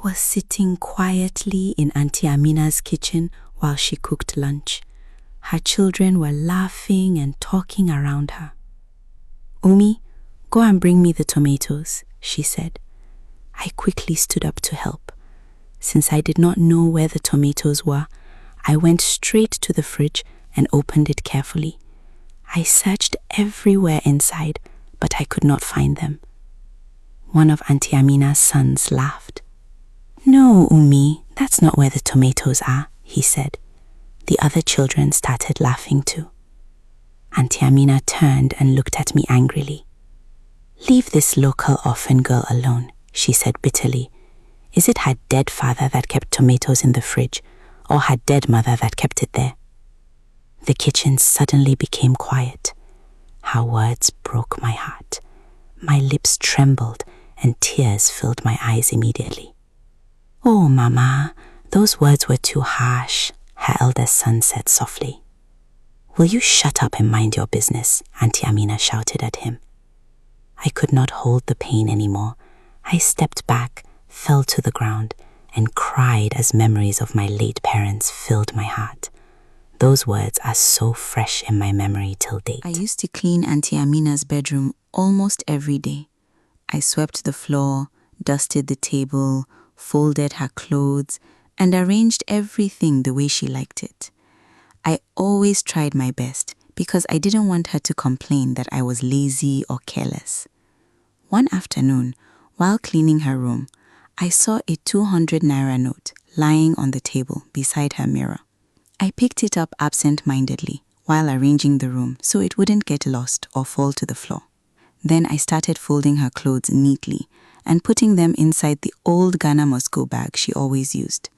was sitting quietly in Auntie Amina's kitchen while she cooked lunch. Her children were laughing and talking around her. "Ummi, go and bring me the tomatoes," she said. I quickly stood up to help. Since I did not know where the tomatoes were, I went straight to the fridge and opened it carefully. I searched everywhere inside, but I could not find them. One of Auntie Amina's sons laughed. "No, Ummi, that's not where the tomatoes are," he said. The other children started laughing too. Auntie Amina turned and looked at me angrily. "Leave this local orphan girl alone," she said bitterly. "Is it her dead father that kept tomatoes in the fridge, or her dead mother that kept it there?" The kitchen suddenly became quiet. Her words broke my heart. My lips trembled and tears filled my eyes immediately. "Oh, Mama, those words were too harsh," her eldest son said softly. "Will you shut up and mind your business?" Auntie Amina shouted at him. I could not hold the pain anymore. I stepped back, fell to the ground, and cried as memories of my late parents filled my heart. Those words are so fresh in my memory till date. I used to clean Auntie Amina's bedroom almost every day. I swept the floor, dusted the table, folded her clothes, and arranged everything the way she liked it. I always tried my best because I didn't want her to complain that I was lazy or careless. One afternoon, while cleaning her room, I saw a 200 naira note lying on the table beside her mirror. I picked it up absent-mindedly while arranging the room so it wouldn't get lost or fall to the floor. Then I started folding her clothes neatly and putting them inside the old Ghana Moscow bag she always used.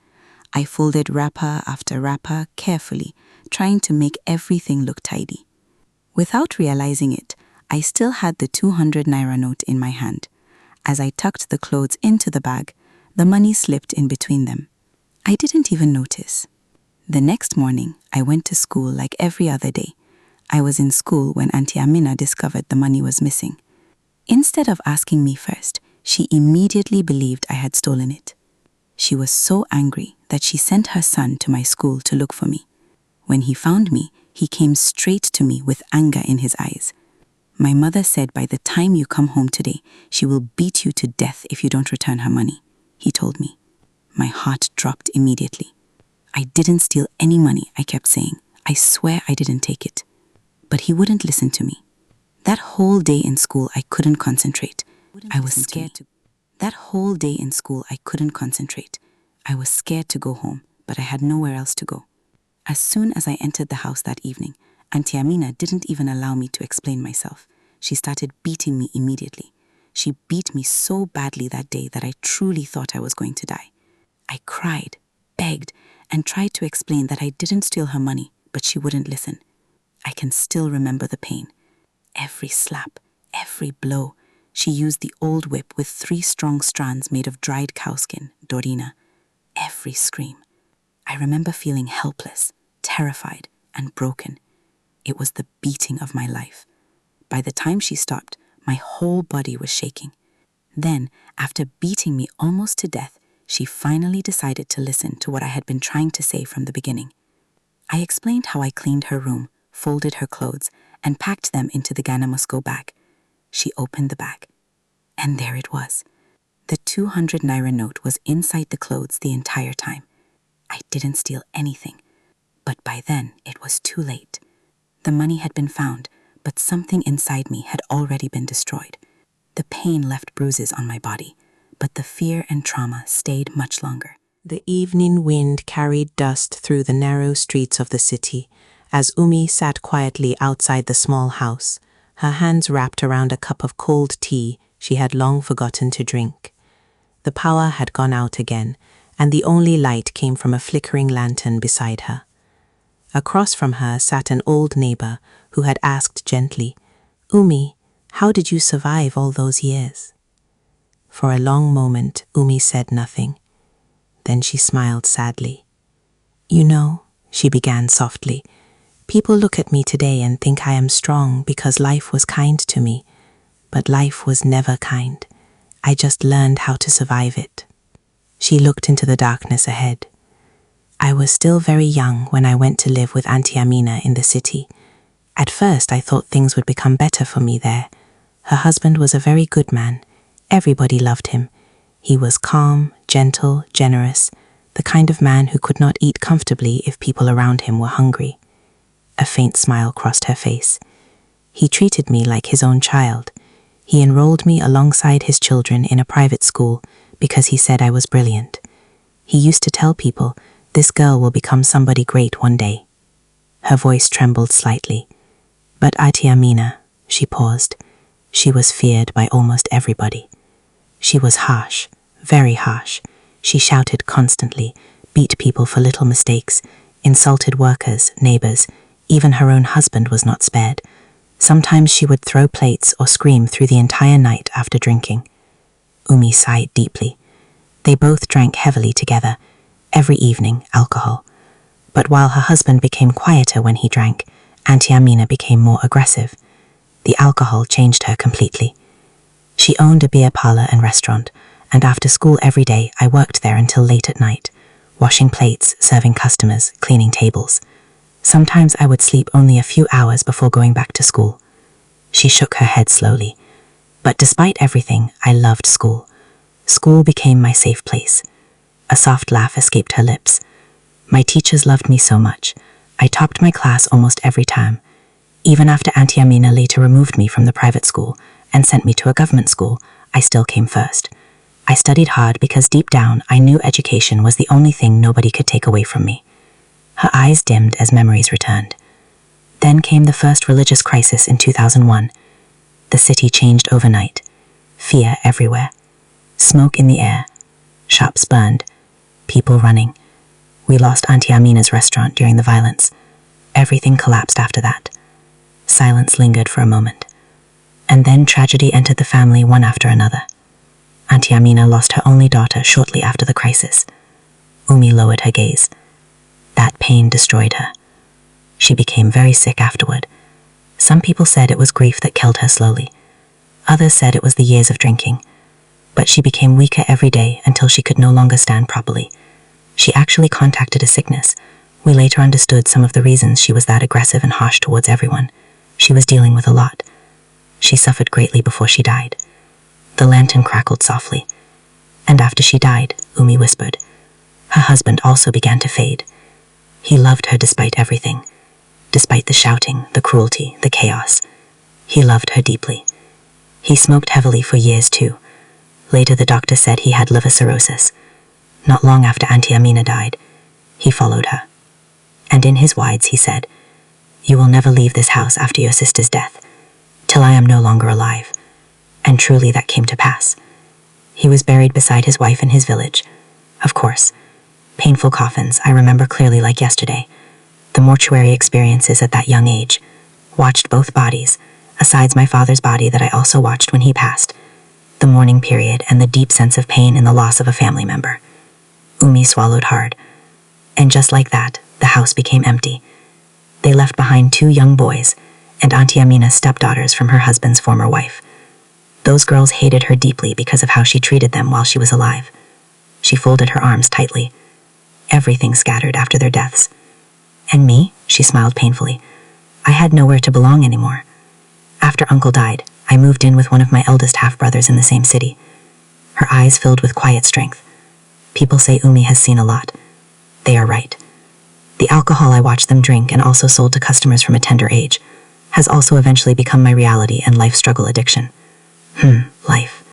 I folded wrapper after wrapper carefully, trying to make everything look tidy. Without realizing it, I still had the 200 naira note in my hand. As I tucked the clothes into the bag, the money slipped in between them. I didn't even notice. The next morning, I went to school like every other day. I was in school when Auntie Amina discovered the money was missing. Instead of asking me first, she immediately believed I had stolen it. She was so angry that she sent her son to my school to look for me. When he found me, he came straight to me with anger in his eyes. "My mother said by the time you come home today, she will beat you to death if you don't return her money," he told me. My heart dropped immediately. "I didn't steal any money," I kept saying. "I swear I didn't take it." But he wouldn't listen to me. That whole day in school, I couldn't concentrate. I was scared to go home, but I had nowhere else to go. As soon as I entered the house that evening, Auntie Amina didn't even allow me to explain myself. She started beating me immediately. She beat me so badly that day that I truly thought I was going to die. I cried, begged, and tried to explain that I didn't steal her money, but she wouldn't listen. I can still remember the pain. Every slap, every blow. She used the old whip with 3 strong strands made of dried cowskin, dorina. Every scream. I remember feeling helpless, terrified, and broken. It was the beating of my life. By the time she stopped, my whole body was shaking. Then, after beating me almost to death, she finally decided to listen to what I had been trying to say from the beginning. I explained how I cleaned her room, folded her clothes, and packed them into the Ghana Moscow bag. She opened the bag, and there it was. The 200 naira note was inside the clothes the entire time. I didn't steal anything, but by then it was too late. The money had been found, but something inside me had already been destroyed. The pain left bruises on my body, but the fear and trauma stayed much longer. The evening wind carried dust through the narrow streets of the city as Ummi sat quietly outside the small house, her hands wrapped around a cup of cold tea she had long forgotten to drink. The power had gone out again, and the only light came from a flickering lantern beside her. Across from her sat an old neighbor who had asked gently, "Ummi, how did you survive all those years?" For a long moment, Ummi said nothing. Then she smiled sadly. "You know," she began softly, "people look at me today and think I am strong because life was kind to me. But life was never kind. I just learned how to survive it." She looked into the darkness ahead. I was still very young when I went to live with Auntie Amina in the city. At first, I thought things would become better for me there. Her husband was a very good man. Everybody loved him. He was calm, gentle, generous, the kind of man who could not eat comfortably if people around him were hungry. A faint smile crossed her face. He treated me like his own child. He enrolled me alongside his children in a private school because he said I was brilliant. He used to tell people, "This girl will become somebody great one day." Her voice trembled slightly. But Auntie Amina, she paused. She was feared by almost everybody. She was harsh, very harsh. She shouted constantly, beat people for little mistakes, insulted workers, neighbors. Even her own husband was not spared. Sometimes she would throw plates or scream through the entire night after drinking. Ummi sighed deeply. They both drank heavily together, every evening, alcohol. But while her husband became quieter when he drank, Auntie Amina became more aggressive. The alcohol changed her completely. She owned a beer parlour and restaurant, and after school every day I worked there until late at night, washing plates, serving customers, cleaning tables. Sometimes I would sleep only a few hours before going back to school. She shook her head slowly. But despite everything, I loved school. School became my safe place. A soft laugh escaped her lips. My teachers loved me so much. I topped my class almost every term. Even after Auntie Amina later removed me from the private school and sent me to a government school, I still came first. I studied hard because deep down I knew education was the only thing nobody could take away from me. Her eyes dimmed as memories returned. Then came the first religious crisis in 2001. The city changed overnight. Fear everywhere. Smoke in the air. Shops burned. People running. We lost Auntie Amina's restaurant during the violence. Everything collapsed after that. Silence lingered for a moment. And then tragedy entered the family one after another. Auntie Amina lost her only daughter shortly after the crisis. Ummi lowered her gaze. That pain destroyed her. She became very sick afterward. Some people said it was grief that killed her slowly. Others said it was the years of drinking. But she became weaker every day until she could no longer stand properly. She actually contacted a sickness. We later understood some of the reasons she was that aggressive and harsh towards everyone. She was dealing with a lot. She suffered greatly before she died. The lantern crackled softly. And after she died, Ummi whispered, her husband also began to fade. He loved her despite everything. Despite the shouting, the cruelty, the chaos. He loved her deeply. He smoked heavily for years too. Later the doctor said he had liver cirrhosis. Not long after Auntie Amina died, he followed her. And in his wides he said, "You will never leave this house after your sister's death, till I am no longer alive." And truly that came to pass. He was buried beside his wife in his village. Of course, painful coffins I remember clearly like yesterday. The mortuary experiences at that young age. Watched both bodies, asides my father's body that I also watched when he passed. The mourning period and the deep sense of pain in the loss of a family member. Ummi swallowed hard. And just like that, the house became empty. They left behind 2 young boys and Auntie Amina's stepdaughters from her husband's former wife. Those girls hated her deeply because of how she treated them while she was alive. She folded her arms tightly. Everything scattered after their deaths. And me? She smiled painfully. I had nowhere to belong anymore. After Uncle died, I moved in with one of my eldest half-brothers in the same city. Her eyes filled with quiet strength. People say Ummi has seen a lot. They are right. The alcohol I watched them drink and also sold to customers from a tender age has also eventually become my reality and life struggle addiction. Life.